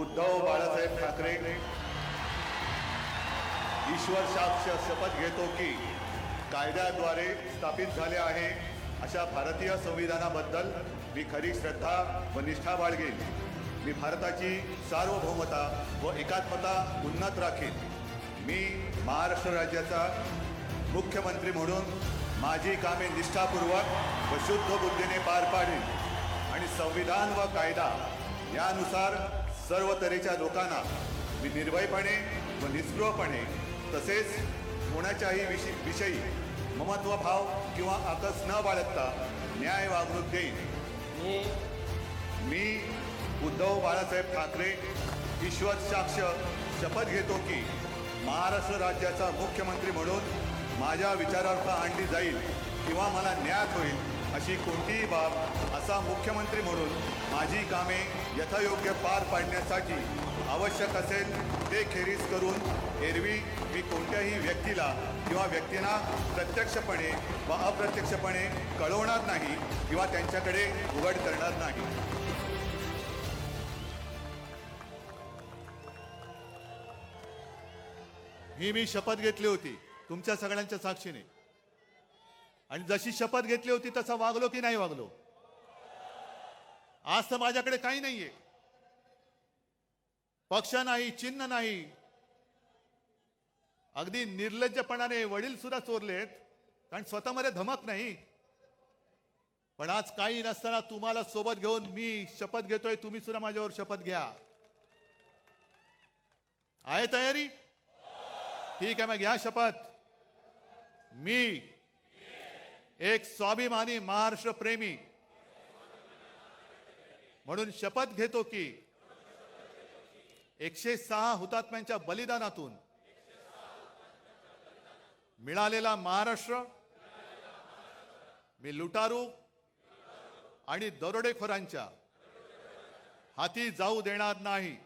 उद्धव बाळासाहेब ठाकरे ईश्वर साक्ष शपथ घेतो की कायद्याद्वारे स्थापित झाले आहे अशा भारतीय संविधानाबद्दल मी खरी श्रद्धा व निष्ठा बाळगेन. मी भारताची सार्वभौमता व एकात्मता उन्नत राखीन. मी महाराष्ट्र राज्याचा मुख्यमंत्री म्हणून माझी कामे निष्ठापूर्वक व शुद्ध बुद्धीने पार पाडीन आणि संविधान व कायदा यानुसार सर्व तऱ्हेच्या लोकांना मी निर्भयपणे व निस्पृहपणे तसेच कोणाच्याही विषयी ममत्वभाव किंवा आकस न बाळगता न्याय वागणूक देईन. मी उद्धव बाळासाहेब ठाकरे ईश्वर साक्ष शपथ घेतो की महाराष्ट्र राज्याचा मुख्यमंत्री म्हणून माझ्या विचारार्थ आणली जाईल किंवा मला न्याय होईल अशी कोणतीही बाब असा मुख्यमंत्री म्हणून माझी कामे यथायोग्य पार पाडण्यासाठी आवश्यक असेल ते खेरीज करून एरवी मी कोणत्याही व्यक्तीला किंवा व्यक्तींना प्रत्यक्षपणे व अप्रत्यक्षपणे कळवणार नाही किंवा त्यांच्याकडे उघड करणार नाही. मी शपथ घेतली होती तुमच्या सगळ्यांच्या साक्षीने, आणि जशी शपथ घेतली होती तसा वागलो की नाही वागलो? आज तर माझ्याकडे काही नाहीये, पक्ष नाही, चिन्ह नाही. अगदी निर्लज्जपणाने वडील सुद्धा चोरलेत, कारण स्वतःमध्ये धमक नाही. पण आज काही नसताना तुम्हाला सोबत घेऊन मी शपथ घेतोय. तुम्ही सुद्धा माझ्यावर शपथ घ्या. आहे तयारी? ठीक आहे, मग घ्या शपथ. मी एक स्वाभिमानी महाराष्ट्र प्रेमी म्हणून शपथ घेतो की 106 हुतात्म्यांच्या बलिदानातून मिळालेला महाराष्ट्र मी लुटारू आणि दरोडेखोरांच्या हाती जाऊ देणार नाही.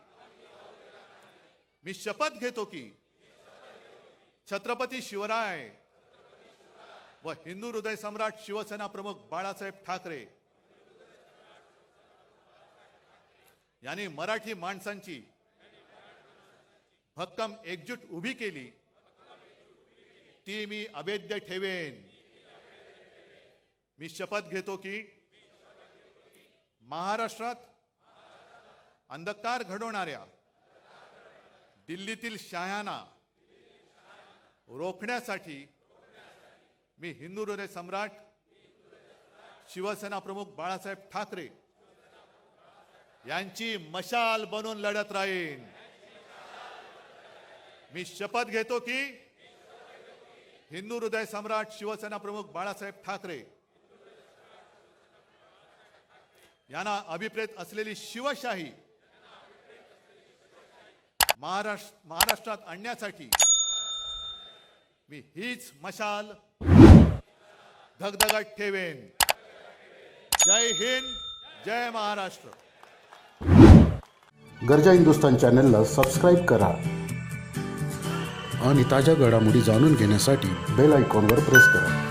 मी शपथ घेतो की छत्रपती शिवराय व हिंदू हृदय सम्राट शिवसेना प्रमुख बाळासाहेब ठाकरे यांनी मराठी माणसांची भक्कम एकजूट उभी केली, ती मी अभेद्य ठेवेन. मी शपथ घेतो की महाराष्ट्रात अंधकार घडवणाऱ्या दिल्लीतील शहाण्यांना रोखण्यासाठी मी हिंदू हृदय सम्राट शिवसेना प्रमुख बाळासाहेब ठाकरे यांची मशाल बनून लढत राहीन. मी शपथ घेतो की हिंदू हृदय सम्राट शिवसेना प्रमुख बाळासाहेब ठाकरे यांना अभिप्रेत असलेली शिवशाही महाराष्ट्रात आणण्यासाठी मी हीच मशाल धगधगत ठेवेन. जय हिंद, जय महाराष्ट्र. गर्जा हिंदुस्तान चॅनलला सबस्क्राईब करा आणि ताज्या घडामोडी जाणून घेण्यासाठी बेल आयकॉनवर प्रेस करा.